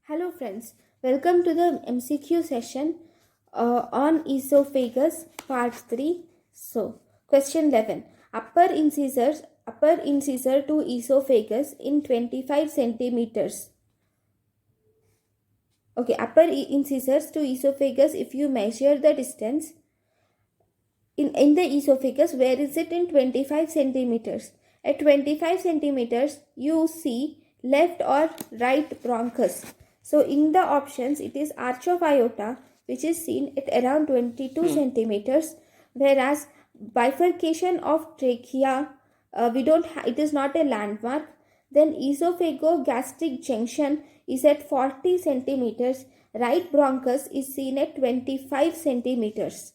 Hello friends, welcome to the MCQ session on esophagus part 3. So, question 11. Upper incisor to esophagus in 25 centimeters. Okay, upper incisors to esophagus, if you measure the distance in the esophagus, where is it in 25 centimeters? At 25 centimeters, you see left or right bronchus. So in the options, it is arch of aorta, which is seen at around 22 centimeters, whereas bifurcation of trachea, it is not a landmark. Then esophagogastric junction is at 40 centimeters. Right bronchus is seen at 25 centimeters.